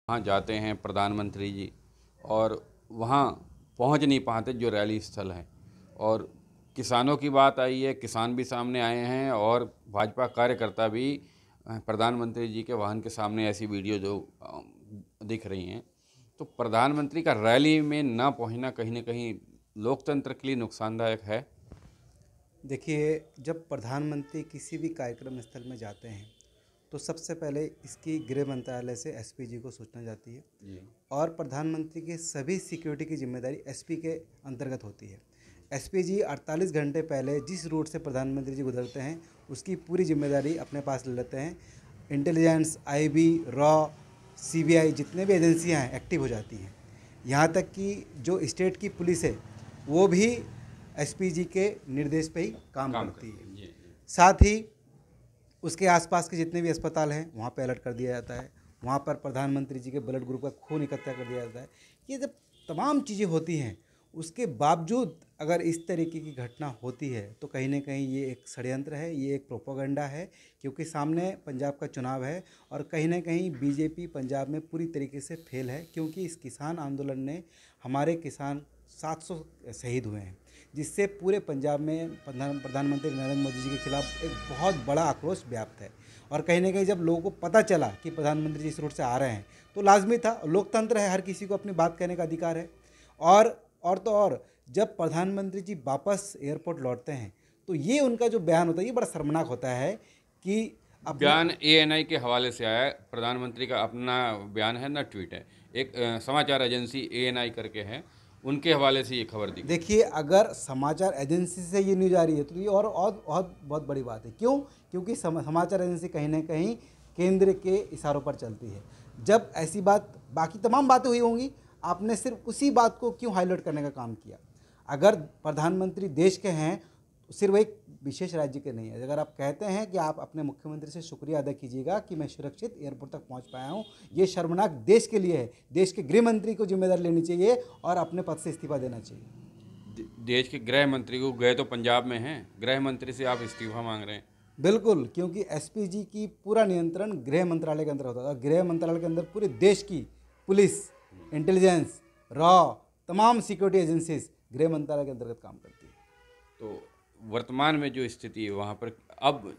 वहाँ जाते हैं प्रधानमंत्री जी और वहाँ पहुँच नहीं पाते जो रैली स्थल है। और किसानों की बात आई है, किसान भी सामने आए हैं और भाजपा कार्यकर्ता भी प्रधानमंत्री जी के वाहन के सामने ऐसी वीडियो जो दिख रही हैं। तो प्रधानमंत्री का रैली में ना पहुँचना कहीं ना कहीं लोकतंत्र के लिए नुकसानदायक है। देखिए, जब प्रधानमंत्री किसी भी कार्यक्रम स्थल में जाते हैं तो सबसे पहले इसकी गृह मंत्रालय से एसपी जी को सूचना जाती है जी। और प्रधानमंत्री के सभी सिक्योरिटी की जिम्मेदारी एसपी के अंतर्गत होती है। एसपी जी 48 घंटे पहले जिस रूट से प्रधानमंत्री जी गुजरते हैं उसकी पूरी जिम्मेदारी अपने पास ले लेते हैं। इंटेलिजेंस, आईबी, रॉ, सीबीआई जितने भी एजेंसियां हैं एक्टिव हो जाती हैं। यहाँ तक कि जो स्टेट की पुलिस है वो भी एसपी जी के निर्देश पे ही काम करती है। जी जी। साथ ही उसके आसपास के जितने भी अस्पताल हैं वहाँ पे अलर्ट कर दिया जाता है। वहाँ पर प्रधानमंत्री जी के ब्लड ग्रुप का खून इकट्ठा कर दिया जाता है। ये जब तमाम चीज़ें होती हैं उसके बावजूद अगर इस तरीके की घटना होती है तो कहीं ना कहीं ये एक षड्यंत्र है, ये एक प्रोपोगंडा है, क्योंकि सामने पंजाब का चुनाव है और कहीं ना कहीं बीजेपी पंजाब में पूरी तरीके से फेल है, क्योंकि इस किसान आंदोलन ने हमारे किसान 700 शहीद हुए हैं, जिससे पूरे पंजाब में प्रधानमंत्री नरेंद्र मोदी जी के खिलाफ एक बहुत बड़ा आक्रोश व्याप्त है। और कहीं ना कहीं जब लोगों को पता चला कि प्रधानमंत्री जी इस रूट से आ रहे हैं तो लाजमी था, लोकतंत्र है, हर किसी को अपनी बात कहने का अधिकार है। और तो और जब प्रधानमंत्री जी वापस एयरपोर्ट लौटते हैं तो ये उनका जो बयान होता है ये बड़ा शर्मनाक होता है कि अपने बयान एएनआई के हवाले से आया है। प्रधानमंत्री का अपना बयान है ना, ट्वीट है। एक समाचार एजेंसी एएनआई करके है, उनके हवाले से ये खबर दी गई। देखिए, अगर समाचार एजेंसी से ये न्यूज़ आ रही है तो ये और बहुत बड़ी बात है। क्यों? क्योंकि समाचार एजेंसी कहीं ना कहीं केंद्र के इशारों पर चलती है। जब ऐसी बात, बाकी तमाम बातें हुई होंगी, आपने सिर्फ उसी बात को क्यों हाईलाइट करने का काम किया? अगर प्रधानमंत्री देश के हैं, सिर्फ एक विशेष राज्य के नहीं है। अगर आप कहते हैं कि आप अपने मुख्यमंत्री से शुक्रिया अदा कीजिएगा कि मैं सुरक्षित एयरपोर्ट तक पहुंच पाया हूं, ये शर्मनाक देश के लिए है। देश के गृह मंत्री को जिम्मेदारी लेनी चाहिए और अपने पद से इस्तीफा देना चाहिए। देश के गृह मंत्री को गए तो पंजाब में हैं, गृह मंत्री से आप इस्तीफा मांग रहे हैं। बिल्कुल, क्योंकि एसपीजी की पूरा नियंत्रण गृह मंत्रालय के अंदर होता था। गृह मंत्रालय के अंदर पूरे देश की पुलिस, इंटेलिजेंस, रॉ, तमाम सिक्योरिटी एजेंसीज गृह मंत्रालय के अंतर्गत काम करती है। तो वर्तमान में जो स्थिति है वहाँ पर अब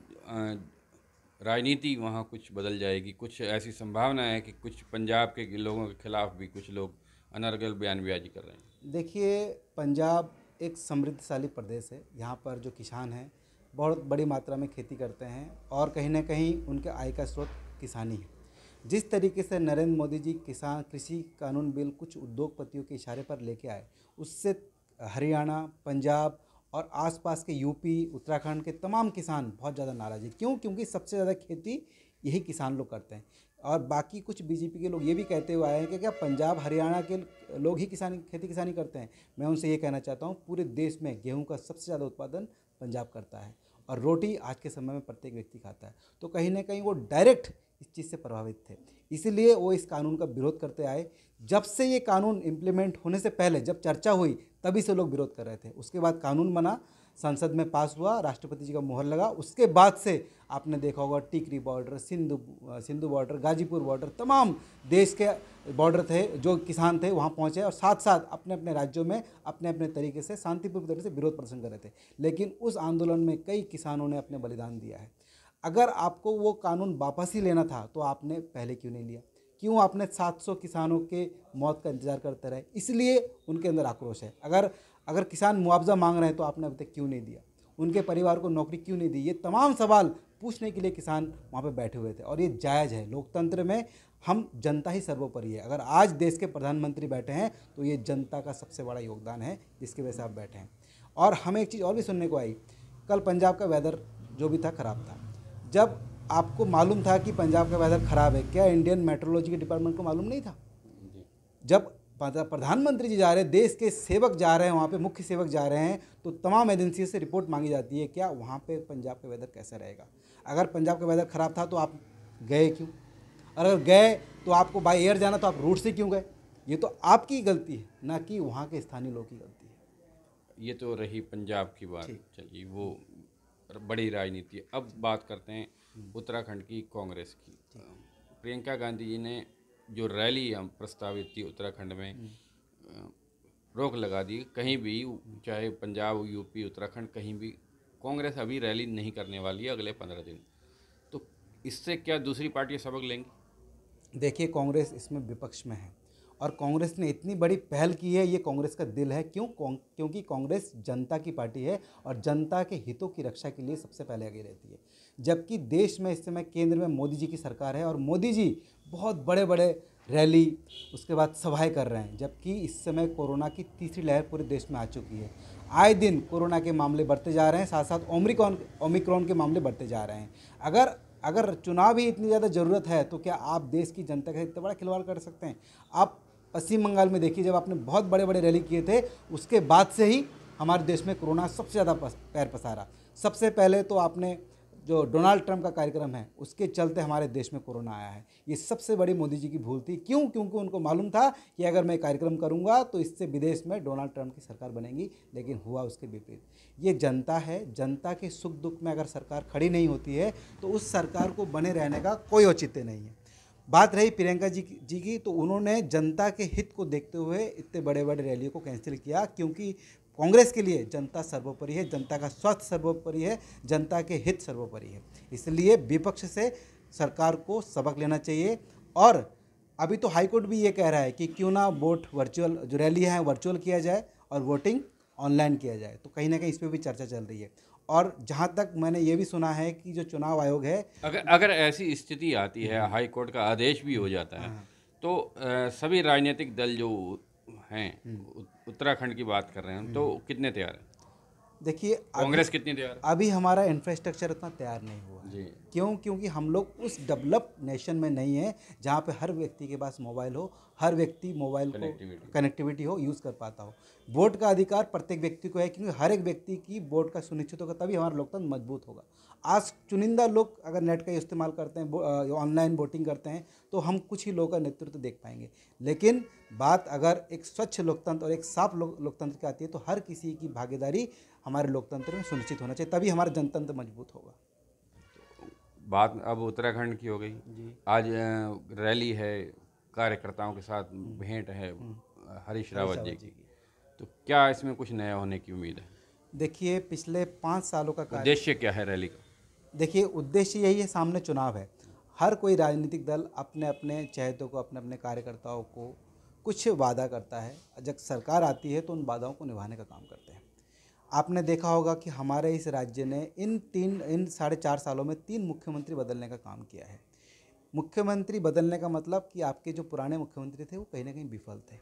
राजनीति वहाँ कुछ बदल जाएगी, कुछ ऐसी संभावना है कि कुछ पंजाब के लोगों के खिलाफ भी कुछ लोग अनर्गल बयानबाजी कर रहे हैं। देखिए, पंजाब एक समृद्धशाली प्रदेश है। यहाँ पर जो किसान हैं बहुत बड़ी मात्रा में खेती करते हैं और कहीं ना कहीं उनके आय का स्रोत किसानी है। जिस तरीके से नरेंद्र मोदी जी किसान कृषि कानून बिल कुछ उद्योगपतियों के इशारे पर लेके आए, उससे हरियाणा, पंजाब और आसपास के यूपी, उत्तराखंड के तमाम किसान बहुत ज़्यादा नाराज़ हैं। क्यों? क्योंकि सबसे ज़्यादा खेती यही किसान लोग करते हैं। और बाकी कुछ बीजेपी के लोग ये भी कहते हुए आए हैं कि क्या पंजाब, हरियाणा के लोग ही खेती किसानी करते हैं? मैं उनसे ये कहना चाहता हूँ, पूरे देश में गेहूं का सबसे ज़्यादा उत्पादन पंजाब करता है और रोटी आज के समय में प्रत्येक व्यक्ति खाता है। तो कहीं ना कहीं वो डायरेक्ट इस चीज़ से प्रभावित थे, इसलिए वो इस कानून का विरोध करते आए। जब से ये कानून इम्प्लीमेंट होने से पहले जब चर्चा हुई तभी से लोग विरोध कर रहे थे। उसके बाद कानून बना, संसद में पास हुआ, राष्ट्रपति जी का मुहर लगा, उसके बाद से आपने देखा होगा Tikri border, Singhu border, Ghazipur border, तमाम देश के बॉर्डर थे, जो किसान थे वहाँ पहुँचे और साथ साथ अपने अपने राज्यों में अपने अपने तरीके से शांतिपूर्ण तरीके से विरोध प्रदर्शन कर रहे थे। लेकिन उस आंदोलन में कई किसानों ने अपने बलिदान दिया है। अगर आपको वो कानून वापस ही लेना था तो आपने पहले क्यों नहीं लिया? क्यों आपने 700 किसानों के मौत का इंतजार करते रहे? इसलिए उनके अंदर आक्रोश है। अगर अगर किसान मुआवजा मांग रहे हैं तो आपने अभी तक क्यों नहीं दिया? उनके परिवार को नौकरी क्यों नहीं दी? ये तमाम सवाल पूछने के लिए किसान वहाँ पे बैठे हुए थे और ये जायज़ है। लोकतंत्र में हम जनता ही सर्वोपरि है। अगर आज देश के प्रधानमंत्री बैठे हैं तो ये जनता का सबसे बड़ा योगदान है जिसकी वजह से आप बैठे हैं। और हमें एक चीज़ और भी सुनने को आई, कल पंजाब का वेदर जो भी था ख़राब था। जब आपको मालूम था कि पंजाब का वेदर ख़राब है, क्या इंडियन मेट्रोलॉजी के डिपार्टमेंट को मालूम नहीं था? जब प्रधानमंत्री जी जा रहे हैं, देश के सेवक जा रहे हैं, वहाँ पे मुख्य सेवक जा रहे हैं, तो तमाम एजेंसी से रिपोर्ट मांगी जाती है क्या वहाँ पे पंजाब का वेदर कैसा रहेगा। अगर पंजाब का वेदर ख़राब था तो आप गए क्यों? और अगर गए तो आपको बाय एयर जाना तो आप रूट से क्यों गए? ये तो आपकी गलती है, ना कि वहाँ के स्थानीय लोगों की गलती है। ये तो रही पंजाब की बात, ठीक। चलिए वो बड़ी राजनीति है। अब बात करते हैं उत्तराखंड की, कांग्रेस की। प्रियंका गांधी जी ने जो रैली हम प्रस्तावित थी उत्तराखंड में, रोक लगा दी। कहीं भी, चाहे पंजाब, यूपी, उत्तराखंड, कहीं भी कांग्रेस अभी रैली नहीं करने वाली है अगले 15 दिन। तो इससे क्या दूसरी पार्टियां सबक लेंगी? देखिए, कांग्रेस इसमें विपक्ष में है और कांग्रेस ने इतनी बड़ी पहल की है, ये कांग्रेस का दिल है। क्योंकि कांग्रेस जनता की पार्टी है और जनता के हितों की रक्षा के लिए सबसे पहले आगे रहती है। जबकि देश में इस समय केंद्र में मोदी जी की सरकार है और मोदी जी बहुत बड़े बड़े रैली, उसके बाद सभाएं कर रहे हैं, जबकि इस समय कोरोना की तीसरी लहर पूरे देश में आ चुकी है। आए दिन कोरोना के मामले बढ़ते जा रहे हैं, साथ साथ ओमिक्रॉन के मामले बढ़ते जा रहे हैं। अगर चुनाव ही इतनी ज़्यादा ज़रूरत है तो क्या आप देश की जनता का इतना बड़ा खिलवाड़ कर सकते हैं? आप पश्चिम बंगाल में देखिए, जब आपने बहुत बड़े बड़े रैली किए थे, उसके बाद से ही हमारे देश में कोरोना सबसे ज़्यादा पैर पसारा। सबसे पहले तो आपने जो डोनाल्ड ट्रंप का कार्यक्रम है, उसके चलते हमारे देश में कोरोना आया है। ये सबसे बड़ी मोदी जी की भूल थी। क्योंकि उनको मालूम था कि अगर मैं कार्यक्रम करूंगा तो इससे विदेश में डोनाल्ड ट्रंप की सरकार बनेगी, लेकिन हुआ उसके विपरीत। ये जनता है, जनता के सुख दुख में अगर सरकार खड़ी नहीं होती है तो उस सरकार को बने रहने का कोई औचित्य नहीं है। बात रही प्रियंका जी की, तो उन्होंने जनता के हित को देखते हुए इतने बड़े बड़े रैलियों को कैंसिल किया, क्योंकि कांग्रेस के लिए जनता सर्वोपरि है, जनता का स्वास्थ्य सर्वोपरि है, जनता के हित सर्वोपरि है। इसलिए विपक्ष से सरकार को सबक लेना चाहिए। और अभी तो हाईकोर्ट भी ये कह रहा है कि क्यों ना वोट वर्चुअल, जो रैली है वर्चुअल किया जाए और वोटिंग ऑनलाइन किया जाए। तो कहीं ना कहीं इस पर भी चर्चा चल रही है। और जहाँ तक मैंने ये भी सुना है कि जो चुनाव आयोग है, अगर ऐसी स्थिति आती है, हाई कोर्ट का आदेश भी हो जाता है, तो सभी राजनीतिक दल जो हैं, उत्तराखंड की बात कर रहे हैं, तो कितने तैयार हैं? देखिए, कांग्रेस कितनी तैयार है? अभी हमारा इंफ्रास्ट्रक्चर उतना तैयार नहीं हुआ जी। क्योंकि हम लोग उस डेवलप्ड नेशन में नहीं है जहाँ पे हर व्यक्ति के पास मोबाइल हो, हर व्यक्ति मोबाइल को कनेक्टिविटी हो, यूज़ कर पाता हो। वोट का अधिकार प्रत्येक व्यक्ति को है, क्योंकि हर एक व्यक्ति की वोट का सुनिश्चित होगा, तभी हमारा लोकतंत्र मजबूत होगा। आज चुनिंदा लोग अगर नेट का इस्तेमाल करते हैं, ऑनलाइन वोटिंग करते हैं, तो हम कुछ ही लोगों का नेतृत्व देख पाएंगे। लेकिन बात अगर एक स्वच्छ लोकतंत्र और एक साफ लोकतंत्र की आती है, तो हर किसी की भागीदारी हमारे लोकतंत्र में सुनिश्चित होना चाहिए, तभी हमारा जनतंत्र मजबूत होगा। बात अब उत्तराखंड की हो गई जी। आज रैली है, कार्यकर्ताओं के साथ भेंट है हरीश रावत जी की, तो क्या इसमें कुछ नया होने की उम्मीद है? देखिए, पिछले 5 सालों का उद्देश्य क्या है रैली का? देखिए, उद्देश्य यही है, सामने चुनाव है। हर कोई राजनीतिक दल अपने अपने चहेतों को, अपने अपने कार्यकर्ताओं को कुछ वादा करता है। जब सरकार आती है तो उन वादाओं को निभाने का काम करते हैं। आपने देखा होगा कि हमारे इस राज्य ने इन 4.5 सालों में 3 मुख्यमंत्री बदलने का काम किया है। मुख्यमंत्री बदलने का मतलब कि आपके जो पुराने मुख्यमंत्री थे वो कहीं ना कहीं विफल थे।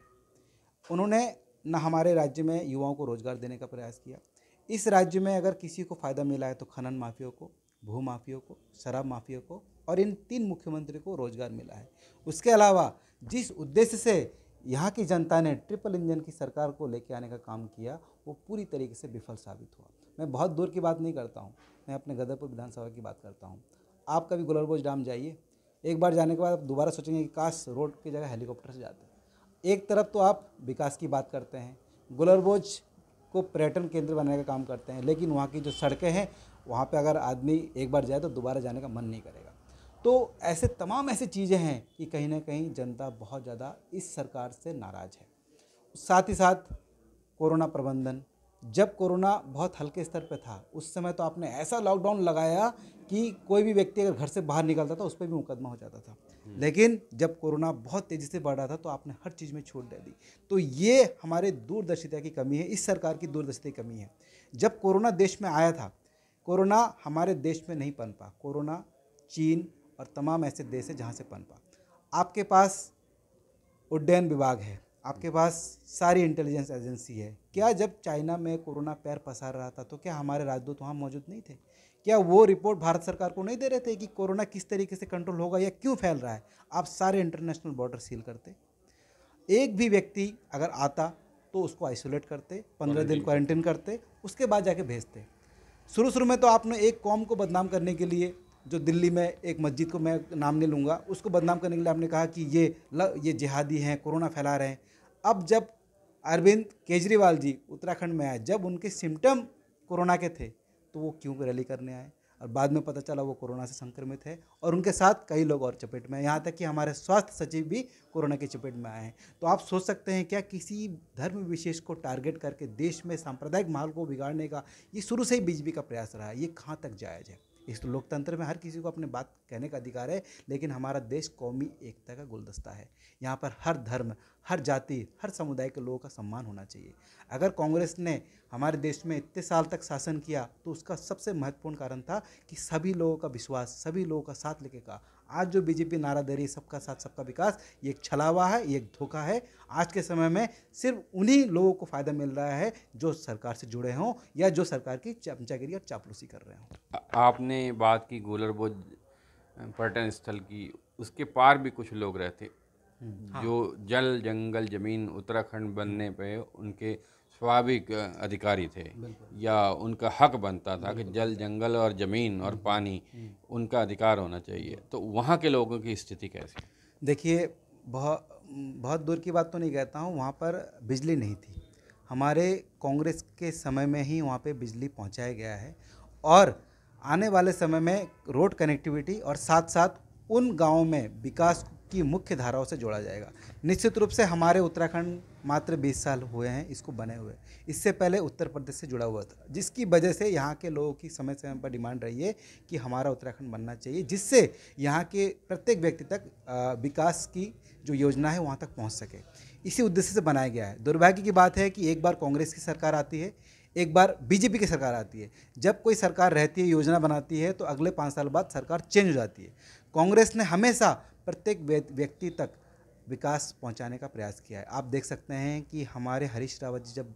उन्होंने न हमारे राज्य में युवाओं को रोजगार देने का प्रयास किया। इस राज्य में अगर किसी को फ़ायदा मिला है तो खनन माफियों को, भू माफियों को, शराब माफियों को, और इन 3 मुख्यमंत्री को रोजगार मिला है। उसके अलावा जिस उद्देश्य से यहाँ की जनता ने ट्रिपल इंजन की सरकार को लेकर आने का काम किया, वो पूरी तरीके से विफल साबित हुआ। मैं बहुत दूर की बात नहीं करता हूँ, मैं अपने गदरपुर विधानसभा की बात करता हूँ। आप कभी गुलरबोज डैम जाइए, एक बार जाने के बाद आप दोबारा सोचेंगे कि काश रोड की जगह हेलीकॉप्टर से जाते। एक तरफ तो आप विकास की बात करते हैं, गुलरबोज को पर्यटन केंद्र बनाने का काम करते हैं, लेकिन वहाँ की जो सड़कें हैं, वहाँ पे अगर आदमी एक बार जाए तो दोबारा जाने का मन नहीं करेगा। तो ऐसे तमाम ऐसी चीज़ें हैं कि कहीं ना कहीं जनता बहुत ज़्यादा इस सरकार से नाराज़ है। साथ ही साथ कोरोना प्रबंधन, जब कोरोना बहुत हल्के स्तर पर था उस समय तो आपने ऐसा लॉकडाउन लगाया कि कोई भी व्यक्ति अगर घर से बाहर निकलता था उस पर भी मुकदमा हो जाता था। लेकिन जब कोरोना बहुत तेज़ी से बढ़ रहा था तो आपने हर चीज़ में छूट दे दी। तो ये हमारे दूरदर्शिता की कमी है, इस सरकार की दूरदर्शिता की कमी है। जब कोरोना देश में आया था, कोरोना हमारे देश में नहीं पनपा, कोरोना चीन और तमाम ऐसे देश है जहाँ से पनपा। आपके पास उड्डयन विभाग है, आपके पास सारी इंटेलिजेंस एजेंसी है। क्या जब चाइना में कोरोना पैर पसार रहा था तो क्या हमारे राजदूत वहाँ मौजूद नहीं थे? क्या वो रिपोर्ट भारत सरकार को नहीं दे रहे थे कि कोरोना किस तरीके से कंट्रोल होगा या क्यों फैल रहा है? आप सारे इंटरनेशनल बॉर्डर सील करते, एक भी व्यक्ति अगर आता तो उसको आइसोलेट करते, 15 दिन क्वारंटीन करते, उसके बाद जाके भेजते। शुरू में तो आपने एक कौम को बदनाम करने के लिए, जो दिल्ली में एक मस्जिद को मैं नाम नहीं लूँगा, उसको बदनाम करने के लिए आपने कहा कि ये जिहादी हैं, कोरोना फैला रहे हैं। अब जब अरविंद केजरीवाल जी उत्तराखंड में आए, जब उनके सिम्टम कोरोना के थे, तो वो क्यों रैली करने आए? और बाद में पता चला वो कोरोना से संक्रमित है और उनके साथ कई लोग और चपेट में हैं, यहाँ तक कि हमारे स्वास्थ्य सचिव भी कोरोना की चपेट में आए हैं। तो आप सोच सकते हैं क्या किसी धर्म विशेष को टारगेट करके देश में सांप्रदायिक माहौल को बिगाड़ने का ये शुरू से ही बीजेपी का प्रयास रहा है, ये कहाँ तक जायज़ है? इस लोकतंत्र में हर किसी को अपनी बात कहने का अधिकार है, लेकिन हमारा देश कौमी एकता का गुलदस्ता है। यहाँ पर हर धर्म, हर जाति, हर समुदाय के लोगों का सम्मान होना चाहिए। अगर कांग्रेस ने हमारे देश में इतने साल तक शासन किया तो उसका सबसे महत्वपूर्ण कारण था कि सभी लोगों का विश्वास, सभी लोगों का साथ लेके का। आज जो बीजेपी नारा दे रही है सबका साथ सबका विकास, ये एक छलावा है, ये एक धोखा है। आज के समय में सिर्फ उन्हीं लोगों को फ़ायदा मिल रहा है जो सरकार से जुड़े हों या जो सरकार की चमचागिरी और चापलूसी कर रहे हों। आपने बात की गोलरबोझ पर्यटन स्थल की, उसके पार भी कुछ लोग रहते जो जल जंगल जमीन उत्तराखंड बनने पे उनके स्वाभाविक अधिकारी थे या उनका हक बनता था कि जल जंगल और ज़मीन और पानी उनका अधिकार होना चाहिए, तो वहाँ के लोगों की स्थिति कैसी? देखिए, बहुत दूर की बात तो नहीं कहता हूँ, वहाँ पर बिजली नहीं थी। हमारे कांग्रेस के समय में ही वहाँ पे बिजली पहुँचाया गया है और आने वाले समय में रोड कनेक्टिविटी और साथ साथ उन गाँवों में विकास की मुख्य धाराओं से जोड़ा जाएगा। निश्चित रूप से हमारे उत्तराखंड मात्र 20 साल हुए हैं इसको बने हुए, इससे पहले उत्तर प्रदेश से जुड़ा हुआ था, जिसकी वजह से यहाँ के लोगों की समय समय पर डिमांड रही है कि हमारा उत्तराखंड बनना चाहिए, जिससे यहाँ के प्रत्येक व्यक्ति तक विकास की जो योजना है वहाँ तक पहुँच सके। इसी उद्देश्य से बनाया गया है। दुर्भाग्य की बात है कि एक बार कांग्रेस की सरकार आती है, एक बार बीजेपी की सरकार आती है। जब कोई सरकार रहती है, योजना बनाती है, तो अगले 5 साल बाद सरकार चेंज हो जाती है। कांग्रेस ने हमेशा प्रत्येक व्यक्ति तक विकास पहुंचाने का प्रयास किया है। आप देख सकते हैं कि हमारे हरीश रावत जी जब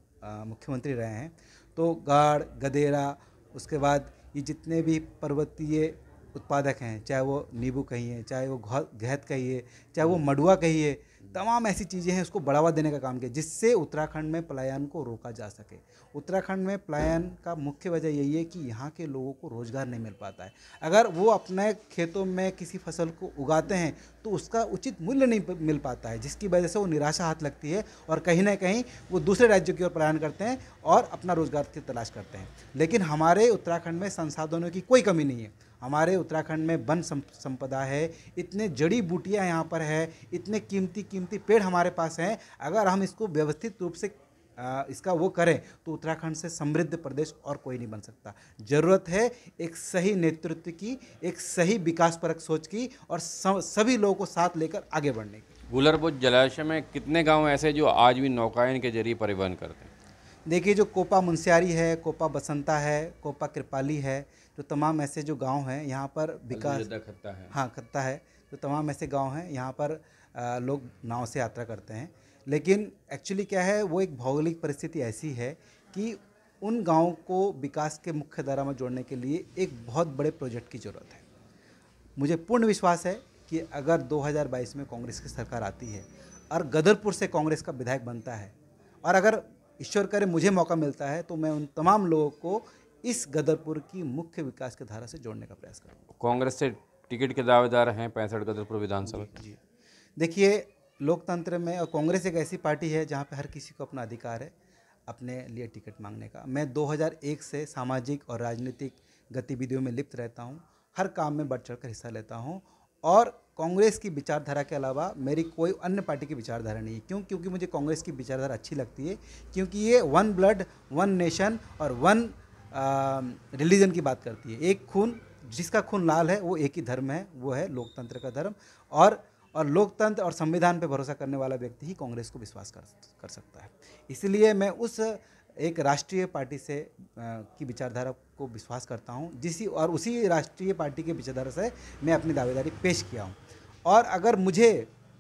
मुख्यमंत्री रहे हैं तो गाड़, गदेरा, उसके बाद ये जितने भी पर्वतीय उत्पादक हैं, चाहे वो नींबू कहिए, चाहे वो गहत कहिए, चाहे वो मडुआ कहिए, तमाम ऐसी चीज़ें हैं उसको बढ़ावा देने का काम किया, जिससे उत्तराखंड में पलायन को रोका जा सके। उत्तराखंड में पलायन का मुख्य वजह यही है कि यहाँ के लोगों को रोज़गार नहीं मिल पाता है। अगर वो अपने खेतों में किसी फसल को उगाते हैं तो उसका उचित मूल्य नहीं मिल पाता है, जिसकी वजह से वो निराशा हाथ लगती है और कहीं ना कहीं वो दूसरे राज्यों की ओर पलायन करते हैं और अपना रोज़गार की तलाश करते हैं। लेकिन हमारे उत्तराखंड में संसाधनों की कोई कमी नहीं है। हमारे उत्तराखंड में वन संपदा है, इतने जड़ी बूटियाँ यहाँ पर है, इतने कीमती कीमती पेड़ हमारे पास हैं। अगर हम इसको व्यवस्थित रूप से इसका वो करें तो उत्तराखंड से समृद्ध प्रदेश और कोई नहीं बन सकता। ज़रूरत है एक सही नेतृत्व की, एक सही विकासपरक सोच की और सभी लोगों को साथ लेकर आगे बढ़ने की। गोलरबोझ जलाशय में कितने गांव ऐसे जो आज भी नौकायन के जरिए परिवहन करते हैं? देखिए, जो कोपा मुंशियारी है, कोपा बसंता है, कोपा कृपाली है, जो तमाम ऐसे जो गांव हैं यहाँ पर विकास, खत्ता है, हाँ खत्ता है, जो तमाम ऐसे गांव हैं यहाँ पर लोग नाव से यात्रा करते हैं। लेकिन एक्चुअली क्या है, वो एक भौगोलिक परिस्थिति ऐसी है कि उन गाँव को विकास के मुख्य धारा में जोड़ने के लिए एक बहुत बड़े प्रोजेक्ट की ज़रूरत है। मुझे पूर्ण विश्वास है कि अगर 2022 में कांग्रेस की सरकार आती है और गदरपुर से कांग्रेस का विधायक बनता है और अगर ईश्वर करे मुझे मौका मिलता है तो मैं उन तमाम लोगों को इस गदरपुर की मुख्य विकास की धारा से जोड़ने का प्रयास करूँगा। कांग्रेस से टिकट के दावेदार हैं 65 गदरपुर विधानसभा। जी, देखिए, लोकतंत्र में और कांग्रेस एक ऐसी पार्टी है जहाँ पे हर किसी को अपना अधिकार है अपने लिए टिकट मांगने का। मैं 2001 से सामाजिक और राजनीतिक गतिविधियों में लिप्त रहता हूँ, हर काम में बढ़ चढ़कर हिस्सा लेता हूँ और कांग्रेस की विचारधारा के अलावा मेरी कोई अन्य पार्टी की विचारधारा नहीं है। क्यों? क्योंकि मुझे कांग्रेस की विचारधारा अच्छी लगती है, क्योंकि ये वन ब्लड, वन नेशन और वन रिलीजन की बात करती है। एक खून, जिसका खून लाल है वो एक ही धर्म है, वो है लोकतंत्र का धर्म। और लोकतंत्र और संविधान पर भरोसा करने वाला व्यक्ति ही कांग्रेस को विश्वास कर सकता है। इसलिए मैं उस एक राष्ट्रीय पार्टी से की विचारधारा को विश्वास करता हूं, उसी राष्ट्रीय पार्टी के विचारधारा से मैं अपनी दावेदारी पेश किया हूं। और अगर मुझे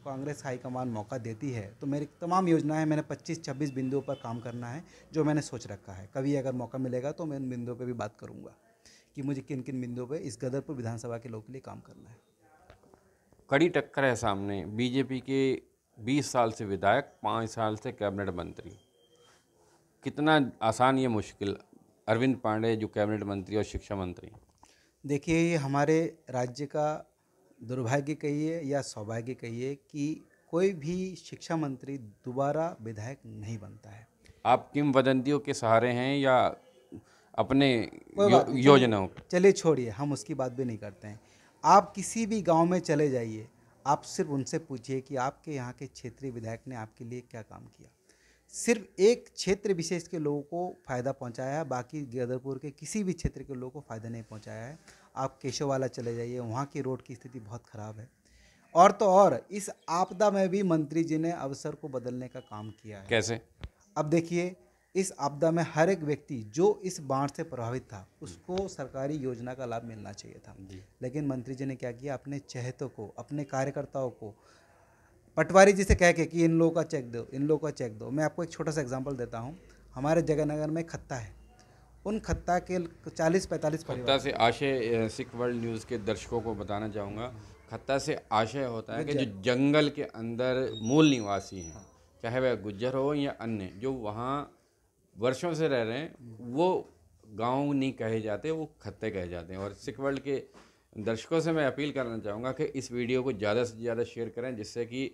कांग्रेस हाईकमान मौका देती है तो मेरी तमाम योजनाएं, मैंने 25-26 बिंदुओं पर काम करना है जो मैंने सोच रखा है। कभी अगर मौका मिलेगा तो मैं उन बिंदुओं पर भी बात करूँगा कि मुझे किन किन बिंदुओं पर इस गदरपुर विधानसभा के लोगों के लिए काम करना है। कड़ी टक्कर है सामने, बीजेपी के 20 साल से विधायक, 5 साल से कैबिनेट मंत्री। कितना आसान ये मुश्किल, अरविंद पांडे जो कैबिनेट मंत्री और शिक्षा मंत्री? देखिए, ये हमारे राज्य का दुर्भाग्य कहिए या सौभाग्य कहिए कि कोई भी शिक्षा मंत्री दोबारा विधायक नहीं बनता है। आप किंवदंतियों के सहारे हैं या अपने कोई बात नहीं, योजनाओं पे। चलिए छोड़िए, हम उसकी बात भी नहीं करते हैं। आप किसी भी गांव में चले जाइए, आप सिर्फ उनसे पूछिए कि आपके यहाँ के क्षेत्रीय विधायक ने आपके लिए क्या काम किया। सिर्फ एक क्षेत्र विशेष के लोगों को फ़ायदा पहुंचाया है, बाकी गदरपुर के किसी भी क्षेत्र के लोगों को फ़ायदा नहीं पहुंचाया है। आप केशववाला चले जाइए, वहाँ की रोड की स्थिति बहुत ख़राब है। और तो और इस आपदा में भी मंत्री जी ने अवसर को बदलने का काम किया है। कैसे? अब देखिए, इस आपदा में हर एक व्यक्ति जो इस बाढ़ से प्रभावित था उसको सरकारी योजना का लाभ मिलना चाहिए था। लेकिन मंत्री जी ने क्या किया, अपने चहेतों को, अपने कार्यकर्ताओं को पटवारी जी से कह के कि इन लोगों का चेक दो, इन लोगों का चेक दो। मैं आपको एक छोटा सा एग्जांपल देता हूँ। हमारे जगन्नगर में खत्ता है, उन खत्ता के 40-45 खत्ता परिवार। से आशय सिख वर्ल्ड न्यूज़ के दर्शकों को बताना चाहूँगा, खत्ता से आशय होता है कि जो जंगल के अंदर मूल निवासी हैं, चाहे वह गुज्जर हो या अन्य, जो वहाँ वर्षों से रह रहे हैं, वो गांव नहीं कहे जाते, वो खत्ते कहे जाते हैं। और सिख वर्ल्ड के दर्शकों से मैं अपील करना चाहूँगा कि इस वीडियो को ज़्यादा से ज़्यादा शेयर करें, जिससे कि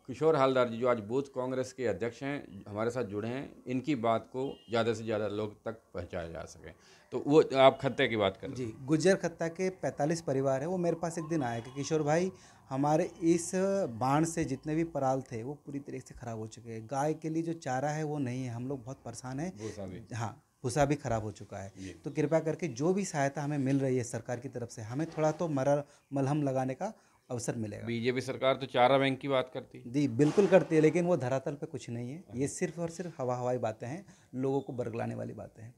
किशोर हालदार जी जो आज बूथ कांग्रेस के अध्यक्ष हैं, हमारे साथ जुड़े हैं, इनकी बात को ज़्यादा से ज़्यादा लोग तक पहुँचाया जा सके। तो वो आप खत्ते की बात करें। जी, गुज्जर खत्ता के 45 परिवार है। वो मेरे पास एक दिन आए कि किशोर भाई, हमारे इस बाढ़ से जितने भी पराल थे वो पूरी तरीके से ख़राब हो चुके हैं। गाय के लिए जो चारा है वो नहीं है, हम लोग बहुत परेशान हैं। भूसा भी। हाँ, भूसा भी ख़राब हो चुका है। तो कृपया करके जो भी सहायता हमें मिल रही है सरकार की तरफ से, हमें थोड़ा तो मलहम लगाने का अवसर मिलेगा। बीजेपी सरकार तो चारा बैंक की बात करती है। जी बिल्कुल करती है, लेकिन वो धरातल पे कुछ नहीं है। ये सिर्फ और सिर्फ हवाई बातें हैं, लोगों को बरगलाने वाली बातें हैं।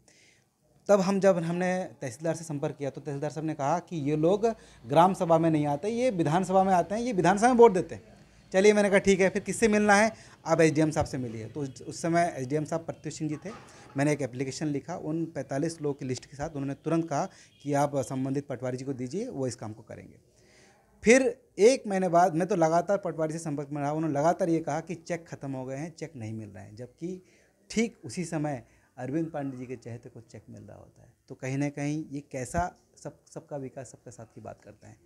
तब जब हमने तहसीलदार से संपर्क किया तो तहसीलदार साहब ने कहा कि ये लोग ग्राम सभा में नहीं आते, ये विधानसभा में आते हैं, ये विधानसभा में वोट देते हैं। चलिए, मैंने कहा ठीक है, फिर किससे मिलना है? आप एसडीएम साहब से मिलिए। तो उस समय एसडीएम साहब प्रत्युष सिंह जी थे। मैंने एक एप्लीकेशन लिखा, उन 45 लोगों की लिस्ट के साथ उन्होंने तुरंत कहा कि आप संबंधित पटवारी जी को दीजिए, वो इस काम को करेंगे। फिर 1 महीने बाद मैं तो लगातार पटवारी से संपर्क में रहा। उन्होंने लगातार ये कहा कि चेक खत्म हो गए हैं, चेक नहीं मिल रहे हैं, जबकि ठीक उसी समय अरविंद पांडे जी के चहेते को चेक मिल रहा होता है। तो कहीं ना कहीं ये कैसा सबका विकास सबके साथ की बात करते हैं।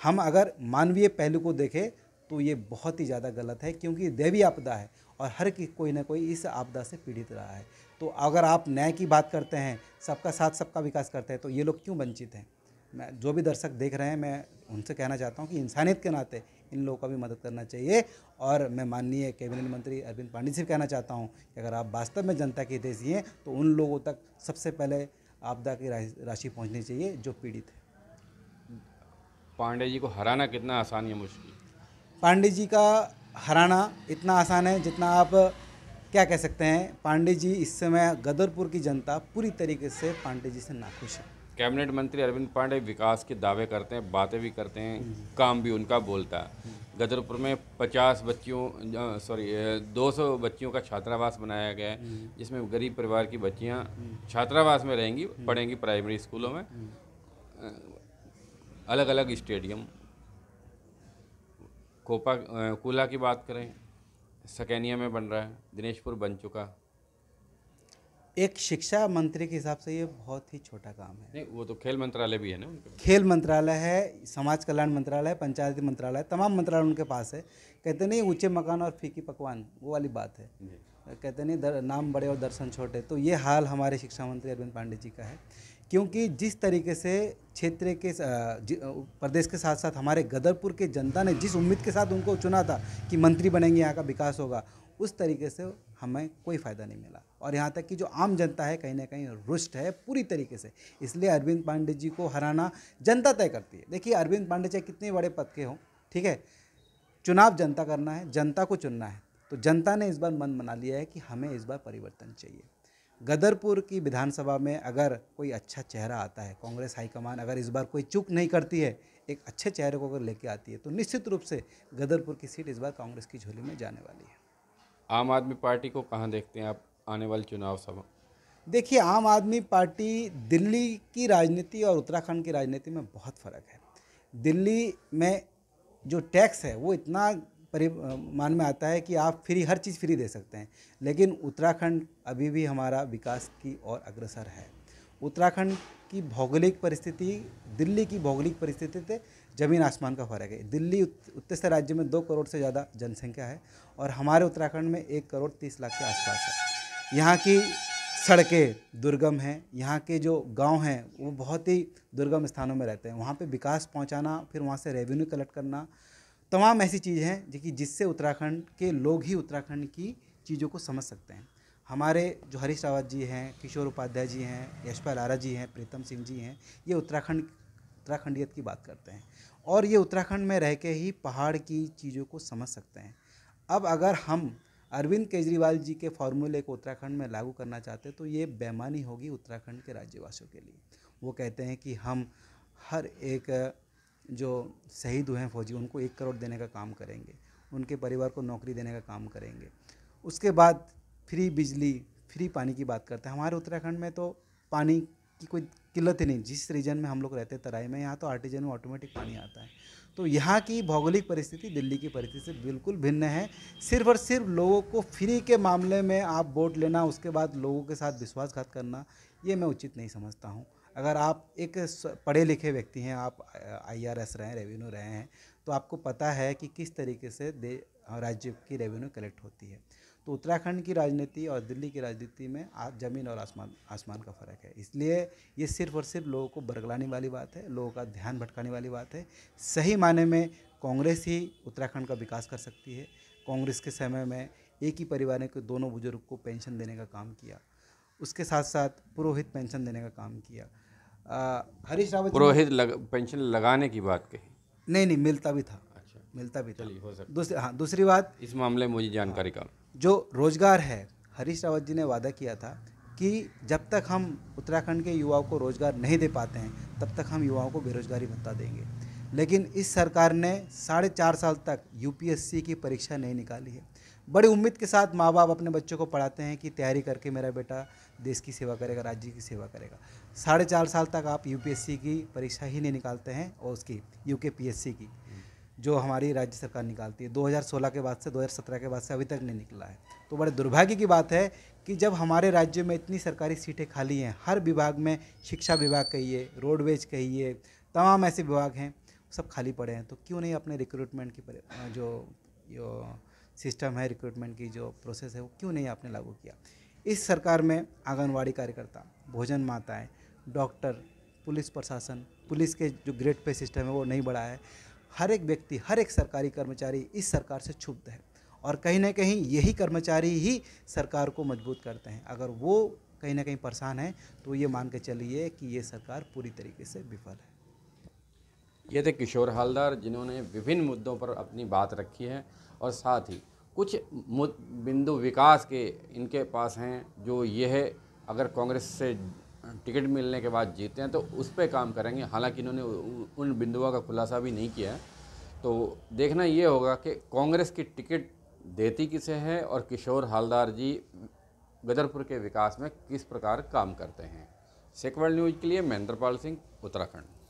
हम अगर मानवीय पहलू को देखें तो ये बहुत ही ज़्यादा गलत है, क्योंकि दैवीय आपदा है और हर कोई ना कोई इस आपदा से पीड़ित रहा है। तो अगर आप न्याय की बात करते हैं, सबका साथ सबका विकास करते हैं, तो ये लोग क्यों वंचित हैं? मैं जो भी दर्शक देख रहे हैं, मैं उनसे कहना चाहता हूं कि इंसानियत के नाते इन लोगों का भी मदद करना चाहिए। और मैं माननीय कैबिनेट मंत्री अरविंद पांडे जी से कहना चाहता हूं कि अगर आप वास्तव में जनता के हितैषी हैं तो उन लोगों तक सबसे पहले आपदा की राशि पहुंचनी चाहिए जो पीड़ित है। पांडे जी को हराना कितना आसान या मुश्किल? पांडे जी का हराना इतना आसान है जितना आप क्या कह सकते हैं। पांडे जी, इस समय गदरपुर की जनता पूरी तरीके से पांडे जी से नाखुश है। कैबिनेट मंत्री अरविंद पांडे विकास के दावे करते हैं, बातें भी करते हैं, काम भी उनका बोलता है। गदरपुर में 200 बच्चियों का छात्रावास बनाया गया है, जिसमें गरीब परिवार की बच्चियां छात्रावास में रहेंगी, पढ़ेंगी प्राइमरी स्कूलों में। अलग अलग स्टेडियम, कूला की बात करें, सकैनिया में बन रहा है, दिनेशपुर बन चुका। एक शिक्षा मंत्री के हिसाब से ये बहुत ही छोटा काम है। नहीं, वो तो खेल मंत्रालय भी है ना उनके पास। खेल मंत्रालय है, समाज कल्याण मंत्रालय है, पंचायती मंत्रालय है, तमाम मंत्रालय उनके पास है। कहते नहीं ऊंचे मकान और फीकी पकवान, वो वाली बात है। कहते नहीं नाम बड़े और दर्शन छोटे। तो ये हाल हमारे शिक्षा मंत्री अरविंद पांडे जी का है, क्योंकि जिस तरीके से क्षेत्र के प्रदेश के साथ साथ हमारे गदरपुर के जनता ने जिस उम्मीद के साथ उनको चुना था कि मंत्री बनेंगे, यहाँ का विकास होगा, उस तरीके से हमें कोई फ़ायदा नहीं मिला। और यहाँ तक कि जो आम जनता है कहीं ना कहीं रुष्ट है पूरी तरीके से। इसलिए अरविंद पांडे जी को हराना जनता तय करती है। देखिए, अरविंद पांडे चाहे कितने बड़े पद के हों, ठीक है, चुनाव जनता करना है, जनता को चुनना है। तो जनता ने इस बार मन बना लिया है कि हमें इस बार परिवर्तन चाहिए। गदरपुर की विधानसभा में अगर कोई अच्छा चेहरा आता है, कांग्रेस हाईकमान अगर इस बार कोई चूक नहीं करती है, एक अच्छे चेहरे को अगर लेके आती है, तो निश्चित रूप से गदरपुर की सीट इस बार कांग्रेस की झोली में जाने वाली है। आम आदमी पार्टी को कहाँ देखते हैं आप आने वाले चुनाव सभा? देखिए, आम आदमी पार्टी, दिल्ली की राजनीति और उत्तराखंड की राजनीति में बहुत फ़र्क है। दिल्ली में जो टैक्स है वो इतना परिमाण में आता है कि आप हर चीज़ फ्री दे सकते हैं, लेकिन उत्तराखंड अभी भी हमारा विकास की ओर अग्रसर है। उत्तराखंड की भौगोलिक परिस्थिति दिल्ली की भौगोलिक परिस्थिति से ज़मीन आसमान का फ़र्क है। दिल्ली उत्तर राज्य में 2 करोड़ से ज़्यादा जनसंख्या है और हमारे उत्तराखंड में 1 करोड़ 30 लाख के आसपास है। यहाँ की सड़कें दुर्गम हैं, यहाँ के जो गांव हैं वो बहुत ही दुर्गम स्थानों में रहते हैं। वहाँ पे विकास पहुँचाना, फिर वहाँ से रेवेन्यू कलेक्ट करना, तमाम ऐसी चीज़ हैं जो कि जिससे उत्तराखंड के लोग ही उत्तराखंड की चीज़ों को समझ सकते हैं। हमारे जो हरीश रावत जी हैं, किशोर उपाध्याय जी हैं, यशपाल आर्या जी हैं, प्रीतम सिंह जी हैं, ये उत्तराखंडियत की बात करते हैं और ये उत्तराखंड में रह के ही पहाड़ की चीज़ों को समझ सकते हैं। अब अगर हम अरविंद केजरीवाल जी के फॉर्मूले को उत्तराखंड में लागू करना चाहते हैं तो ये बेईमानी होगी उत्तराखंड के राज्यवासियों के लिए। वो कहते हैं कि हम हर एक जो शहीद हुए हैं फौजी, उनको 1 करोड़ देने का काम करेंगे, उनके परिवार को नौकरी देने का काम करेंगे। उसके बाद फ्री बिजली, फ्री पानी की बात करते हैं। हमारे उत्तराखंड में तो पानी की कोई किल्लत ही नहीं। जिस रीजन में हम लोग रहते हैं तराई में, यहाँ तो आर्टिजन में ऑटोमेटिक पानी आता है। तो यहाँ की भौगोलिक परिस्थिति दिल्ली की परिस्थिति से बिल्कुल भिन्न है। सिर्फ और सिर्फ लोगों को फ्री के मामले में आप वोट लेना, उसके बाद लोगों के साथ विश्वासघात करना, ये मैं उचित नहीं समझता हूँ। अगर आप एक पढ़े लिखे व्यक्ति हैं, आप IRS रहे हैं, रेवेन्यू रहे हैं, तो आपको पता है कि किस तरीके से राज्य की रेवेन्यू कलेक्ट होती है। तो उत्तराखंड की राजनीति और दिल्ली की राजनीति में ज़मीन और आसमान का फ़र्क है। इसलिए ये सिर्फ और सिर्फ लोगों को बरगलाने वाली बात है, लोगों का ध्यान भटकाने वाली बात है। सही माने में कांग्रेस ही उत्तराखंड का विकास कर सकती है। कांग्रेस के समय में एक ही परिवार के दोनों बुजुर्ग को पेंशन देने का काम किया, उसके साथ साथ पुरोहित पेंशन देने का काम किया। हरीश रावत पुरोहित पेंशन लगाने की बात कही? नहीं, मिलता भी था। अच्छा, मिलता भी था। चलिए, हो सकता। दूसरी बात, इस मामले में मुझे जानकारी का जो रोजगार है, हरीश रावत जी ने वादा किया था कि जब तक हम उत्तराखंड के युवाओं को रोजगार नहीं दे पाते हैं तब तक हम युवाओं को बेरोजगारी भत्ता देंगे। लेकिन इस सरकार ने 4.5 साल तक UPSC की परीक्षा नहीं निकाली है। बड़ी उम्मीद के साथ माँ बाप अपने बच्चों को पढ़ाते हैं कि तैयारी करके मेरा बेटा देश की सेवा करेगा, राज्य की सेवा करेगा। 4.5 साल तक आप UPSC की परीक्षा ही नहीं निकालते हैं और उसकी UKPSC की जो हमारी राज्य सरकार निकालती है, 2016 के बाद से, 2017 के बाद से अभी तक नहीं निकला है। तो बड़े दुर्भाग्य की बात है कि जब हमारे राज्य में इतनी सरकारी सीटें खाली हैं, हर विभाग में, शिक्षा विभाग कहिए, रोडवेज कहिए, तमाम ऐसे विभाग हैं, सब खाली पड़े हैं, तो क्यों नहीं अपने रिक्रूटमेंट की जो सिस्टम है, रिक्रूटमेंट की जो प्रोसेस है, वो क्यों नहीं आपने लागू किया। इस सरकार में आंगनवाड़ी कार्यकर्ता, भोजन माताएँ, डॉक्टर, पुलिस प्रशासन, पुलिस के जो ग्रेड पे सिस्टम है वो नहीं बढ़ा है। हर एक व्यक्ति, हर एक सरकारी कर्मचारी इस सरकार से क्षुब्ध है और कहीं ना कहीं यही कर्मचारी ही सरकार को मजबूत करते हैं। अगर वो कहीं ना कहीं परेशान है तो ये मान के चलिए कि ये सरकार पूरी तरीके से विफल है। ये थे किशोर हालदार, जिन्होंने विभिन्न मुद्दों पर अपनी बात रखी है और साथ ही कुछ बिंदु विकास के इनके पास हैं, जो यह अगर कांग्रेस से टिकट मिलने के बाद जीते हैं तो उस पर काम करेंगे। हालांकि इन्होंने उन बिंदुओं का खुलासा भी नहीं किया है। तो देखना ये होगा कि कांग्रेस की टिकट देती किसे है और किशोर हालदार जी गदरपुर के विकास में किस प्रकार काम करते हैं। सेक्युलर न्यूज़ के लिए महेंद्रपाल सिंह, उत्तराखंड।